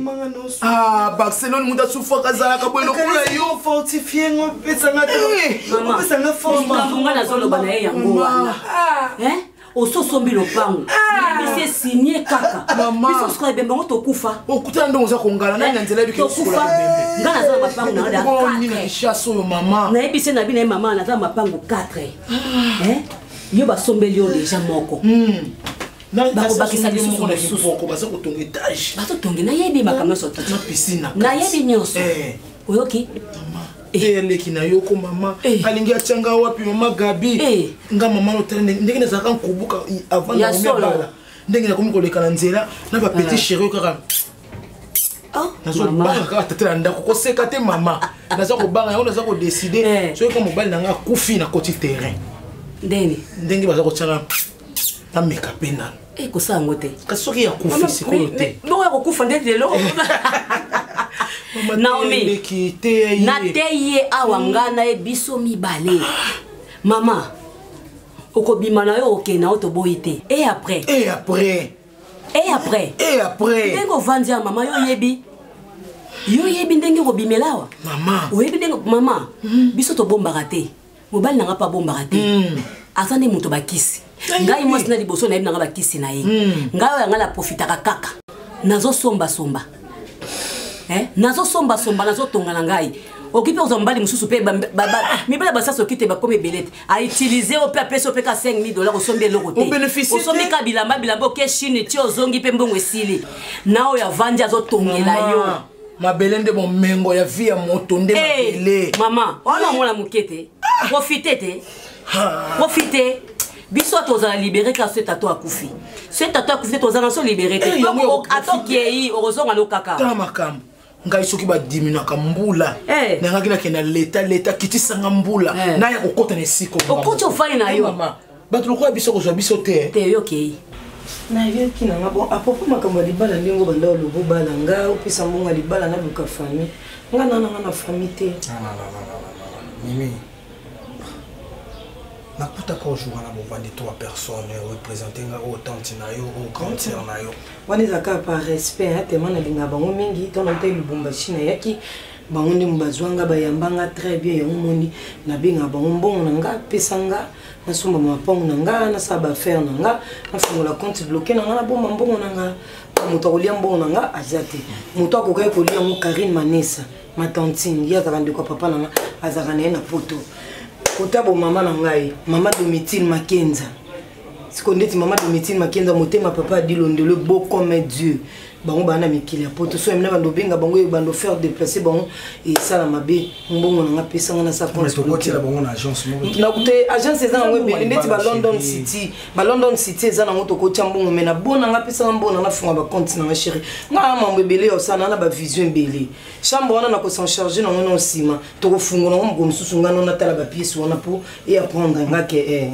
Barcelone muta sufoka zala ka bwelo kula yo fortifier ngo pesa ngata mama pesa nga force nga na zolo bana ye yango wana Oso sombi lopango. Mais c'est signé kaka. Maman. Mais ce serait bien bon to kufa. Okuta ndo nza kongala na nzela bike kufa. Ngana za mapango na da 4. Oh ni chasso yo mama. Na ebise na bi na mama na za mapango 4. Yo ba sombeli yo déjà moko. Na ko bakisa biso na kipoko basa ko tonga étage. Bato tonga na yebi makamyo so na piscine. Na yebi nyoso. Oyoki. Leki na yoko mama alingi achanga wapi mama Gabi nga mama otende ndenge na zaka nkubuka avant na omebala ndenge na komiko leka na nzela na ba petit chéri kaka nazo banga kaka tatela ndako ko seka te mama nazo ko banga yo nazo ko décider so ko mobali na nga kufi na côté terrain ndenge baza ko tsanga na meka pena ko sango te kasoki ya kufi sikolo te no ya ko kufa ndenge lelo Naomi, na teye awangana e biso mibale. Mama, okobima na yo okena otoboite. Et après? Ndengo vandia mama yo yebi. Yo yebi ndenge kobimelawa. Mama. Oyebi ndenge mama. Biso to bombaka te. Mobali nanga pa bombaka te. Asande muto bakisi. Ngai mwasi na liboso na yebi nanga bakisi na ye. Ngai yanga la profitaka kaka. Nazo somba. nazosomba nazotonga na ngai okipe ozombali mususu pe mibala basasa okite bakome belete a utiliser au pe apesa au pe ka $5,000 osombi eloko te osombi ka bilamba ke Chine ti ozongi pe mbongo esili nao ya vandi azotongela yo mabele nde bomengo ya vie ya moto nde mabele mama wana mona mukete profite biso tozala libéré ka ce tato akufi tozala so libéré te atokiei orozonga no kaka ta makambo ngai soki badiminaka mbula nangaki nakenda leta kitisanga mbula naya kokota na esiko okoti ofai na yo bato lokola biso kozwa biso te yokei nayoki nanga bon apropo makambo ya libala ndenge banda olobo bala nga opesa mbongo ya libala naluka famille nga nananga na famille te Mimi nakutaka ojour na bovandi 3 personnes représenter au tante na yo au grand sœur na yo wana ezaka par respect tellement nalinga bango mingi tona te Lubumbashi na yaki bango nde mbazwanga bayambanga très bien yango mondi nabenga bango mbongo nanga pesanga nasomba mapongo nanga nasala baaffaire nanga nafungola compte bloqué nanga nabomba mbongo nanga moto akolia mbongo nanga aza te moto akokai kolia yango Karine Manesa ma tantine ye azalaka ndeko papa nanga azalaka na ye na poto kotabo mama na ngai mama Domitille Makenza sikondeti mama Domitille Makenza motema papa Dilondele beau comme Dieu bango bana mikili ya poto so emna bando benga bango e bando faire déplacer bango et ça la mabe mbongo na pesa ngana sa compte bloqué la bango na agence mo na kute agence eza ngo be ndeti ba London City eza na moto ko chambongo mena bona nga pesa mbona na funga ba compte na chérie nga mambo belé osana na ba vision belé chambre wana na ko s'en charger na ngona osima to ko fungola ngo msusu ngana na tala ba pièce wana pour et apprendre nga ke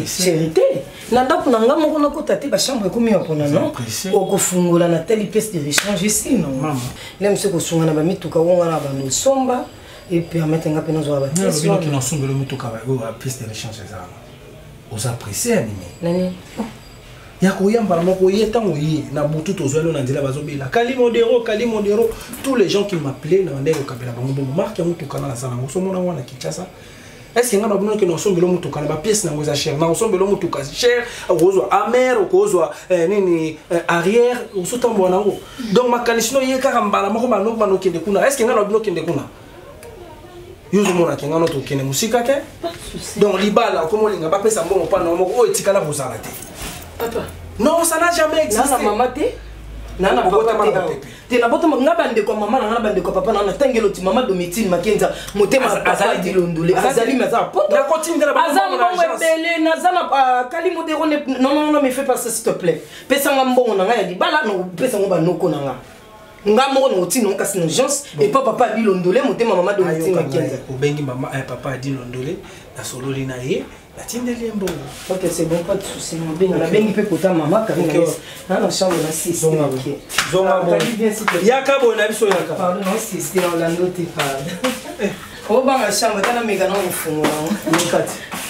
charité nandako na nga moko nakota te bachambre ekomi ya mpona no okofungola na telle pièce de rechange ici non le mse kosunga na bamituka wonga na bando somba epermete nga mpe nazwaka bapièce nasombela mituka pièce de rechange ezala ozapresse animi nani ya koyambala moko ye ntango ye na butu tozwali na nzela bazobela kali modero tous les gens qui m'appelaient na ndenge okabela bango bongo marque ya mutuka na nasala ngo somona wana Kinshasa. Est-ce que nous avons que nous sommes dans la pièce dans les chers, nous sommes dans la cher, au amer, au arrière, au sous donc ma canison y est caramba, est-ce que nous avons que nous donc l'ibala, comment on va pas ça bon pas non, oh etikala vous arrêtez. Papa. Non, ça n'a jamais existé. Nana papa te na boto nga bande ko mama na bande ko papa na tangelo ti mama Domitille Makenza motema papa Dilondole azali maza poto na continue de la azam bongo belé na zana kali modero non me fais pas ça s'il te plaît pesa nga mbongo na nga ya libala no pesa ngo banoko na nga moko no ti non kasi urgence et papa Dilondole motema mama Domitille Makenza ko bengi mama papa Dilondole na sololi na ye. La tine de l'embo. Ok, c'est bon, pas de soucis. On a bien peut pour maman car on a chambre na 6. Zonga bon. Yaka bon na biso yaka. Pardon, non, c'est Orlando te parle. Oh ba ma chambre tana mega na mfumo.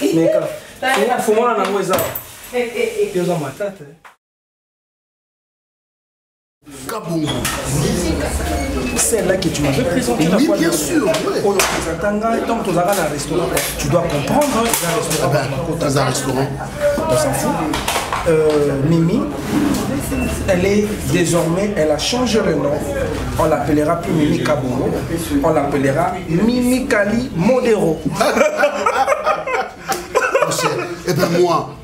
Meka. Ina mfumo na ngweza. Yoza matata. Kabungo. C'est là que tu m'avais présenté la fois. Bien sûr. Tant que tu as un restaurant, tu dois comprendre. Dans un restaurant. On s'en fout. Mimi, elle a changé le nom. On l'appellera plus Mimi Kabongo. On l'appellera Mimi Kali Modero. Et bien moi,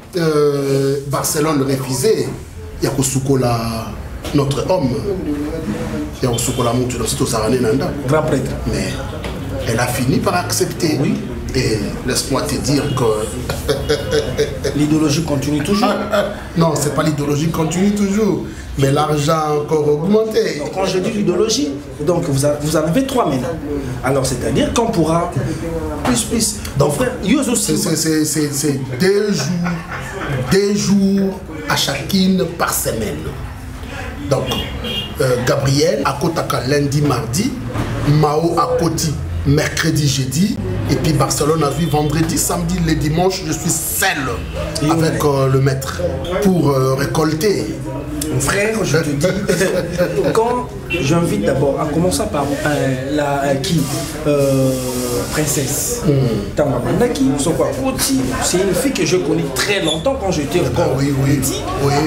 Barcelone refusé. Il y a Kosukola, notre homme. Il y a Kosukola Moutou, c'est au Sarané Nanda. Grand prêtre. Mais elle a fini par accepter. Oui. Et laisse-moi te dire que... L'idéologie continue toujours. Non, c'est pas l'idéologie continue toujours. Mais l'argent a encore augmenté. Donc, quand je dis l'idéologie, donc vous en avez 3 maintenant. Alors c'est-à-dire qu'on pourra plus. Donc frère, c'est 2 jours à chacune par semaine. Donc Gabriel à Kotaka lundi, mardi, Mao à Koti mercredi, jeudi, et puis Barcelone a vu vendredi, samedi, le dimanche, je suis seul avec le maître pour récolter. Mon frère, je te dis, quand j'invite d'abord à commencer par Princesse. C'est une fille que je connais très longtemps quand j'étais encore petit.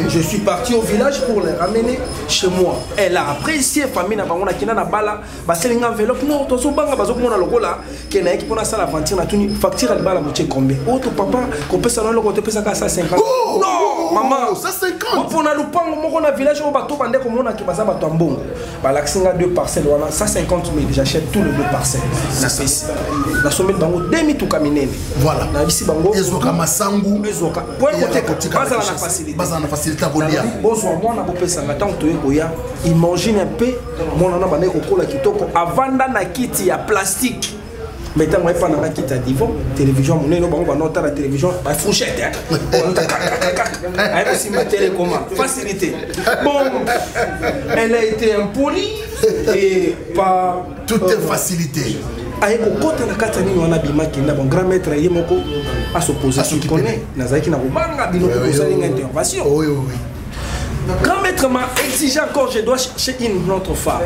Je suis parti au village pour les ramener chez moi. Elle a apprécié famille na bango na kina na bala baselinga enveloppe non to so banga bazo mona lokola kena yaki pona sala aventure na tuni facture à bala moitié combien auto papa ko pesa na loko to pesa ka 150. Non maman 150 pour na lupango moko na village o bato bande ko mona ki baza bato mbongo balaxinga 2 parcelles wana 150 000 j'achète tous les 2 parcelles na pesa na sommet bango demi tout kaminene voilà na bisi bango ezoka masangu ezoka pour côté baza na facilité kolia bonsoir moi na bo pesa ngata to yekoya imagine un peu mon na bande ko kola kitoko avanda na kiti ya plastique. Mais tant que je suis à divan, télévision, je suis la télévision, la fourchette. Facilité. Bon, elle a été impolie et pas. Tout est facilité. Aïe, quand on a bon grand maître, il a s'opposé à ce qu'il connaît. Nazaki n'a pas une intervention. Oui, oui, oui. Grand maître m'a exigé encore, je dois chercher une autre femme.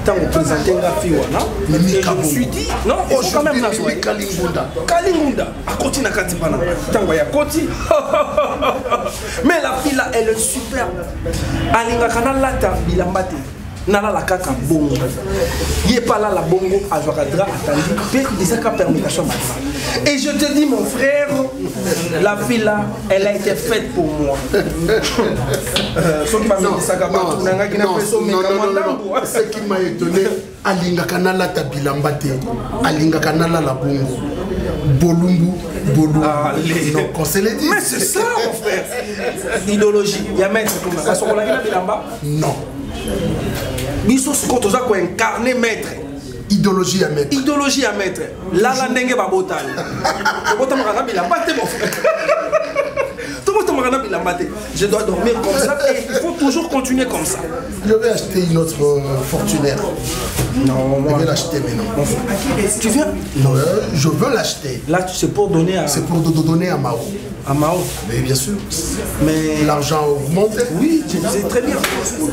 Tant que présenter la fille, et je me suis dit, non, il faut quand même la jouer. Kalingunda, à côté na Katipana. Tant qu'il y a côté. Mais la fille là, elle est superbe. Alinga kanala ta bilambate. Nala la kaka bongo. Yé pas là la bongo à Jogadra attendu. Puis ils ont permission maintenant. Et je te dis mon frère, la fille là, elle a été faite pour moi. Ce qui m'a étonné, Alinga kanala ta bilambate. Alinga kanala la bongo. Bolumbu, Bolumbu. Non, qu'on se le dit. Mais c'est ça mon frère. Idéologie. Il y a maître comme ça. Non. Biso sikoto za ko incarner maître. Idéologie à maître. Idéologie à maître. Là la ndenge ba botal. Botama kana bilamba te mon frère. Je dois dormir comme ça et il faut toujours continuer comme ça. Je vais acheter une autre Fortunaire. Non, moi. Je vais l'acheter maintenant. Tu viens? Non, je veux l'acheter. Là, c'est pour donner à... C'est pour donner à Mao. À Mao? Mais bien sûr. Mais... L'argent augmente. Oui, c'est très bien.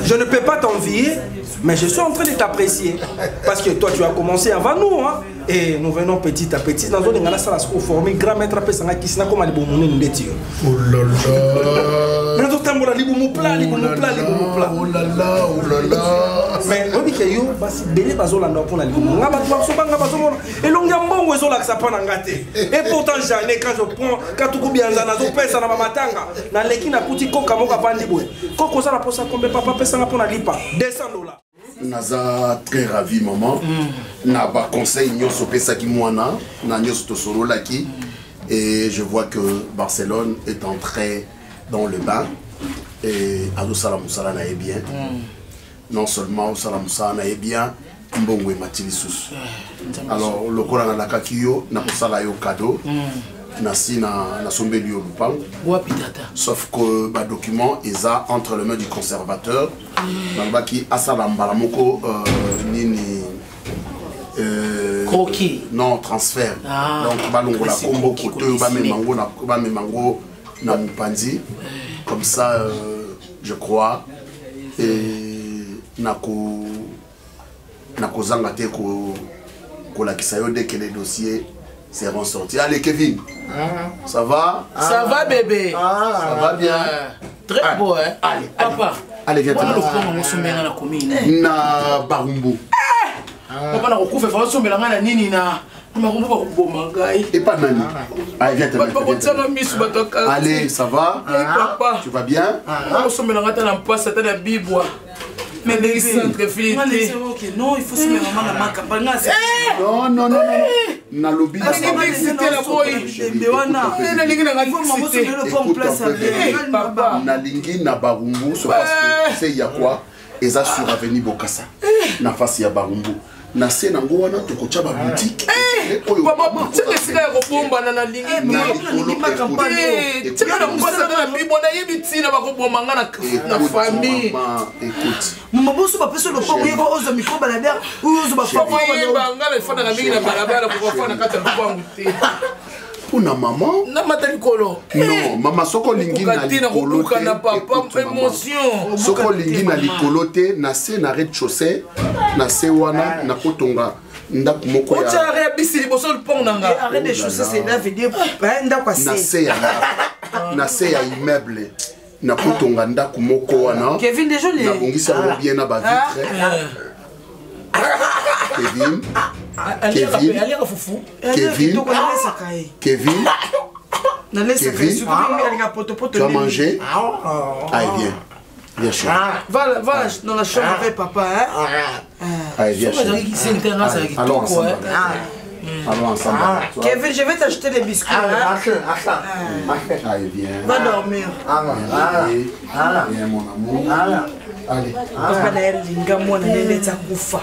Je ne peux pas t'envier, mais je suis en train de t'apprécier. Parce que toi, tu as commencé avant nous, hein. Et nous venons petit à petit. Dans une salle à se former, grand maître après ça, qui comme les bons oh là là. Nous avons les bons plats, les bons plats, les bons plats. Oh là là, oh là là. Mais on dit que yo, basi belé bazola ndo pour la libo. Ngaba basoba ngaba bazomo. Et longa mbongo ezola ça pas ngate. Et pourtant j'en ai quand je prends quand tout bien za nazo pesa na matanga. Na leki na kuti koka moka pandi boy. Koko za na posa kombe papa pesa na pona lipa $200. Naza très ravi maman. Na ba conseil nyonso pesa ki mwana na nyonso to solo laki et je vois que Barcelone est entré dans le bain et Ado Salam Musala est bien. Non seulement Salam Musala est bien, Mbongwe Matili Sous. Alors le Coran na kakiyo na posala yo cadeau. Nasi na sombeli yo lupang. Sauf que ba document eza entre les mains du conservateur. Dans qui asala mbalamoko nini croquis. Non, transfert. Donc balongo la combo kote ba memango na mupanzi. Comme ça je crois et nako zanga te ko la kisayo dès que les dossiers seront sortis. Allez Kevin. Ça va? Ça va bébé. Ça va bien. Très beau hein. Allez, papa. Allez viens. Na Barumbu. Papa na kokufa fa sombela ngana nini na makombo ba kuboma ngai. Et pas nani. Allez viens. Allez, ça va? Papa. Tu vas bien? On sombela ngata na mpasa ta na bibwa. Mais des centres filtrés. Non, il faut se mettre maman la marque. Non. Na lobby. Parce que c'était la boy. Na lingi na papa. Na lingi na Barumbu so parce que c'est ya quoi? Eza sur avenue Bokassa. Na face ya Barumbu. Na se na ngo wana tokocha ba boutique. Papa, c'est que c'est la bomba na lingi. C'est que la bomba na bibo na yebiti na ba bomba na famille. Écoute. Maman bosso ba peso le poko yeba ozo micro balabert ou ozo ba papa ba ngala fana na mingi na balabert ko fana kata lwangu te. Pour na maman. Na mata likolo. Non, maman soko lingi na likolo te. Na papa émotion. Soko lingi na likolo te, na se na rez-de-chaussée, na se wana na kotonga. Ndaku moko ya. Ocha arrêt bisi liboso le pont nanga. Arrêt de chaussée c'est là veut dire ndaku ase. Na se ya immeuble. Na kotonga ndaku moko wana. Kevin déjà les. Na bongisa bien na ba vitre. Kevin. Kevin, tu as mangé? Allez, viens. Viens chez Va dans la chambre avec papa. Allez, viens chez allons ensemble. Allons ensemble. Kevin, je vais t'acheter des biscuits. Allez, viens. Va dormir. Viens, mon amour. Allez. Papa d'ailleurs, linga moi na nene takufa.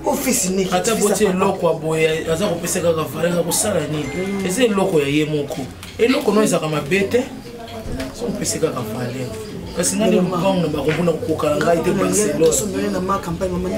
Office ni. Ata boti eloko aboye aza kopesa kaka valeur kosala nini. Eza eloko ya ye moko. Eloko no ezaka mabete. So kopesa kaka valeur. Kasi ngani mbango na bakombona kokoka ngai te Barcelone. Na ma campagne mama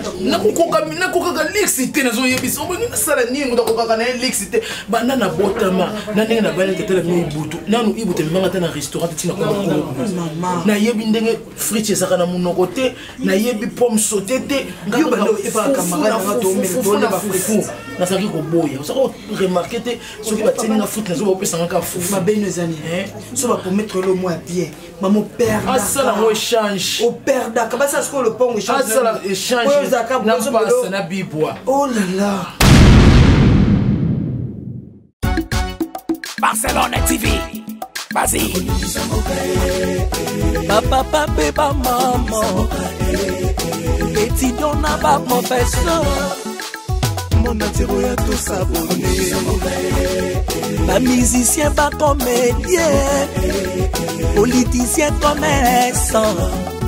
nakoka ka lexité nazo yebisa oboni nasala nini ndakoka na lexité bana na botama na ndenge na bana ketela mi ibutu nanu ibutu mbanga ta na restaurant tina ko mama na yebi ndenge frites ezaka na munoko te na yebi pomme sautée te yo bando epa camarade na to me ba frites na saki ko boya ça ko remarquer te soki ba teni na foot nazo ba pesa ngaka fufu ma beno ezani so ba pour mettre le mot à pied maman père ça la échange au père d'Akaba ça ce que le pont échange ça la échange na passe na bibois oh là là Barcelone TV vas-y papa papa maman étudiant na ba professeur mon atiro ya tout s'abonner ba musicien ba comédien politicien commerçant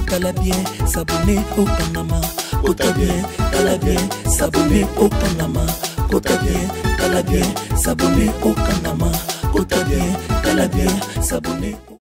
tala bien s'abonner au Panama kota bien tala bien s'abonner au Panama kota bien tala bien s'abonner au Panama kota bien tala bien s'abonner